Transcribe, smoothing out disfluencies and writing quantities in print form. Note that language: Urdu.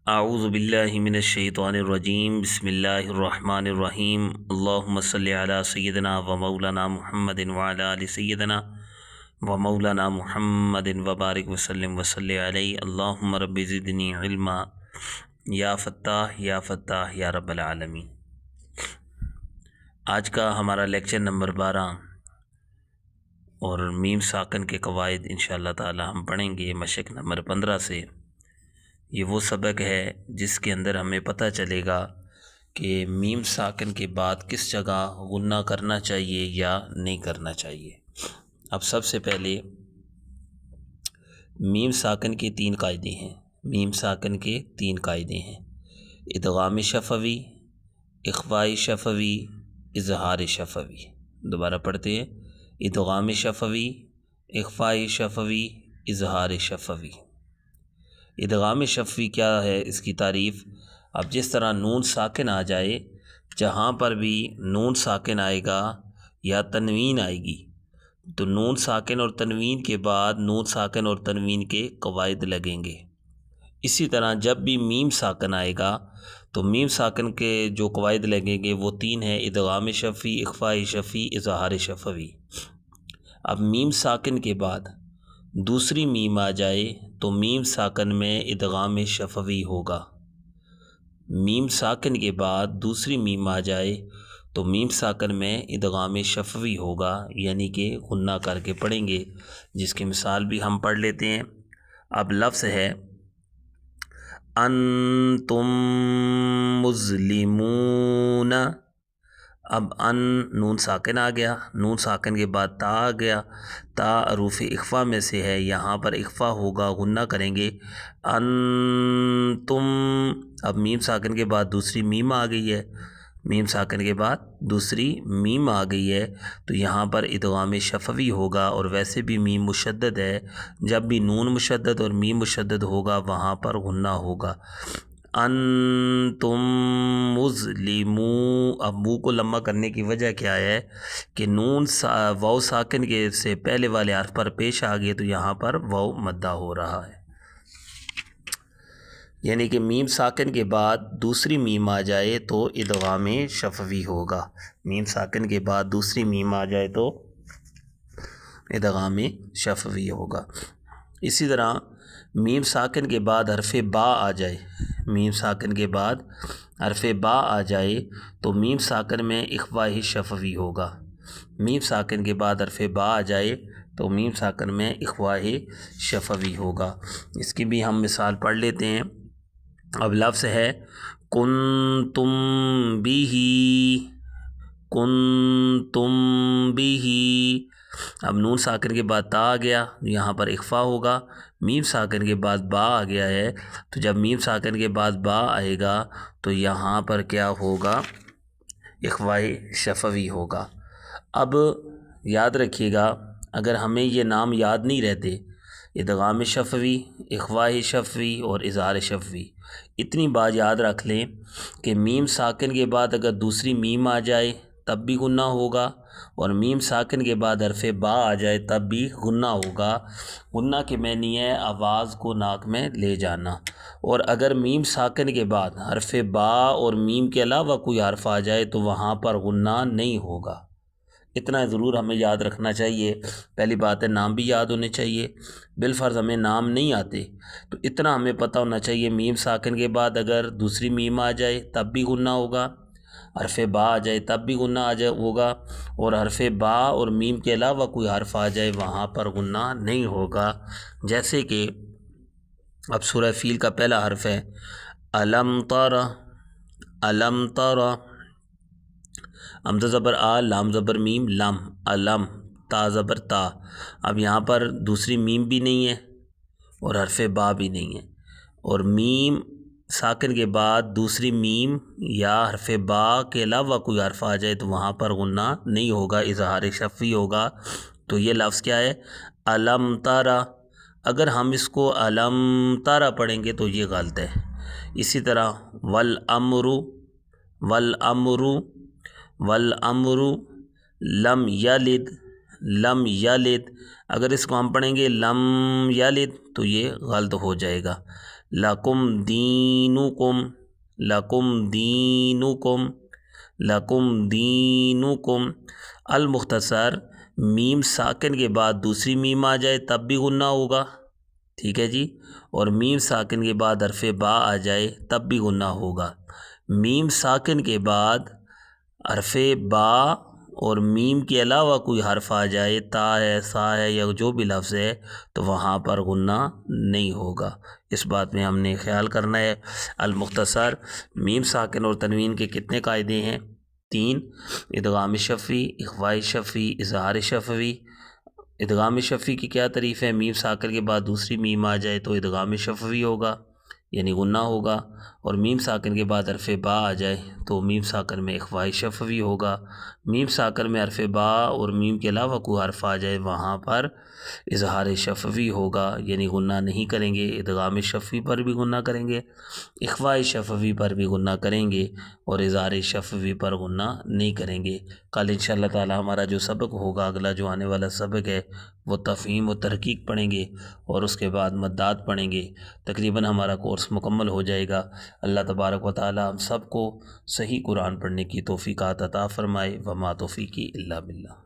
اعوذ باللہ من الشیطان الرجیم بسم اللہ الرحمن الرحیم اللہم صلی علی سیدنا و مولانا محمد وعلی آل سیدنا و مولانا محمد وبارک وسلم وصلی علیہ اللہم رب زدنی علما یا فتاح یا رب العالمین۔ آج کا ہمارا لیکچر نمبر 12 اور میم ساکن کے قواعد انشاءاللہ تعالی ہم پڑھیں گے مشق نمبر 15 سے۔ یہ وہ سبق ہے جس کے اندر ہمیں پتہ چلے گا کہ میم ساکن کے بعد کس جگہ غنہ کرنا چاہیے یا نہیں کرنا چاہیے۔ اب سب سے پہلے میم ساکن کے 3 قاعدے ہیں۔ میم ساکن کے 3 قاعدے ہیں: ادغام شفوی، اخفاء شفوی، اظہار شفوی۔ دوبارہ پڑھتے ہیں: ادغام شفوی، اخفاء شفوی، اظہار شفوی۔ ادغام شفوی کیا ہے؟ اس کی تعریف: اب جس طرح نون ساکن آ جائے، جہاں پر بھی نون ساکن آئے گا یا تنوین آئے گی تو نون ساکن اور تنوین کے بعد نون ساکن اور تنوین کے قواعد لگیں گے۔ اسی طرح جب بھی میم ساکن آئے گا تو میم ساکن کے جو قواعد لگیں گے وہ 3 ہیں: ادغام شفوی، اخفاء شفوی، اظہار شفوی۔ اب میم ساکن کے بعد دوسری میم آ جائے تو میم ساکن میں ادغام شفوی ہوگا۔ میم ساکن کے بعد دوسری میم آ جائے تو میم ساکن میں ادغام شفوی ہوگا، یعنی کہ غنہ کر کے پڑھیں گے، جس کی مثال بھی ہم پڑھ لیتے ہیں۔ اب لفظ ہے انتم مظلمون۔ اب ان نون ساکن آ گیا، نون ساکن کے بعد تا آ گیا، تا حروف اخفاء میں سے ہے، یہاں پر اخفاء ہوگا، غنہ کریں گے انتم۔ اب میم ساکن کے بعد دوسری میم آ گئی ہے، میم ساکن کے بعد دوسری میم آ گئی ہے تو یہاں پر ادغام شفوی ہوگا، اور ویسے بھی میم مشدد ہے، جب بھی نون مشدد اور میم مشدد ہوگا وہاں پر غنہ ہوگا۔ انتم مظلمون۔ اب منہ کو لمبا کرنے کی وجہ کیا ہے کہ نون واو ساکن کے سے پہلے والے حرف پر پیش آ گئے تو یہاں پر واو مدہ ہو رہا ہے، یعنی کہ میم ساکن کے بعد دوسری میم آ جائے تو ادغام شفوی ہوگا۔ میم ساکن کے بعد دوسری میم آ جائے تو ادغام شفوی ہوگا۔ اسی طرح میم ساکن کے بعد حرف با آ جائے، میم ساکن کے بعد حرف با آ جائے تو میم ساکن میں اخفاء شفوی ہوگا۔ میم ساکن کے بعد حرف با آ جائے تو میم ساکن میں اخفاء شفوی ہوگا۔ اس کی بھی ہم مثال پڑھ لیتے ہیں۔ اب لفظ ہے کنتم بہ، کنتم بہ۔ اب نون ساکن کے بعد تا آ گیا، یہاں پر اخفاء ہوگا، میم ساکن کے بعد با آ گیا ہے تو جب میم ساکن کے بعد با آئے گا تو یہاں پر کیا ہوگا؟ اخفاء شفوی ہوگا۔ اب یاد رکھیے گا، اگر ہمیں یہ نام یاد نہیں رہتے، ادغام شفوی، اخفاء شفوی اور اظہار شفوی، اتنی بات یاد رکھ لیں کہ میم ساکن کے بعد اگر دوسری میم آ جائے تب بھی غنہ ہوگا، اور میم ساکن کے بعد حرف با آ جائے تب بھی غنہ ہوگا۔ غنہ کے معنی ہے آواز کو ناک میں لے جانا، اور اگر میم ساکن کے بعد حرف با اور میم کے علاوہ کوئی حرف آ جائے تو وہاں پر غنہ نہیں ہوگا۔ اتنا ضرور ہمیں یاد رکھنا چاہیے۔ پہلی بات ہے نام بھی یاد ہونے چاہیے، بالفرض ہمیں نام نہیں آتے تو اتنا ہمیں پتہ ہونا چاہیے میم ساکن کے بعد اگر دوسری میم آ جائے تب بھی غنہ ہوگا، حرف با آ جائے تب بھی غنہ ہوگا، اور حرف با اور میم کے علاوہ کوئی حرف آ جائے وہاں پر غنہ نہیں ہوگا۔ جیسے کہ اب سورہ فیل کا پہلا حرف ہے الم تر، الم تر، حمزہ زبر آ، لام زبر میم، لم، الم، تا زبر تا۔ اب یہاں پر دوسری میم بھی نہیں ہے اور حرف با بھی نہیں ہے، اور میم ساکن کے بعد دوسری میم یا حرف با کے علاوہ کوئی حرف آ جائے تو وہاں پر غنہ نہیں ہوگا، اظہار شفوی ہوگا۔ تو یہ لفظ کیا ہے؟ الم تارا۔ اگر ہم اس کو الم تارا پڑھیں گے تو یہ غلط ہے۔ اسی طرح والامر، والامر، والامر لم یلد، لم یلد، اگر اس کو ہم پڑھیں گے لم یلد تو یہ غلط ہو جائے گا۔ لکم دینکم، لکم دینکم، لکم دینکم۔ المختصر میم ساکن کے بعد دوسری میم آ جائے تب بھی غنہ ہوگا، ٹھیک ہے جی، اور میم ساکن کے بعد حرف با آ جائے تب بھی غنہ ہوگا۔ میم ساکن کے بعد حرف با اور میم کے علاوہ کوئی حرف آ جائے، تا ہے، سا ہے، یا جو بھی لفظ ہے، تو وہاں پر غنہ نہیں ہوگا۔ اس بات میں ہم نے خیال کرنا ہے۔ المختصر میم ساکن اور تنوین کے کتنے قاعدے ہیں؟ 3۔ ادغام شفوی، اخفاء شفوی، اظہار شفوی۔ ادغام شفوی کی کیا تعریف ہے؟ میم ساکن کے بعد دوسری میم آ جائے تو ادغام شفوی ہوگا، یعنی غنہ ہوگا، اور میم ساکن کے بعد حرف با آ جائے تو میم ساکن میں اخفاء شفوی ہوگا۔ میم ساکن میں حرف با اور میم کے علاوہ کوئی حرف آ جائے وہاں پر اظہار شفوی ہوگا، یعنی غنہ نہیں کریں گے۔ ادغام شفوی پر بھی غنہ کریں گے، اخفاء شفوی پر بھی غنہ کریں گے، اور اظہار شفوی پر غنہ نہیں کریں گے۔ کل انشاءاللہ تعالی ہمارا جو سبق ہوگا، اگلا جو آنے والا سبق ہے، وہ تفہیم و تحقیق پڑھیں گے، اور اس کے بعد مدات پڑھیں گے۔ تقریباً ہمارا کورس مکمل ہو جائے گا۔ اللہ تبارک و تعالی ہم سب کو صحیح قرآن پڑھنے کی توفیقات عطا فرمائے۔ وما توفیقی الا باللہ۔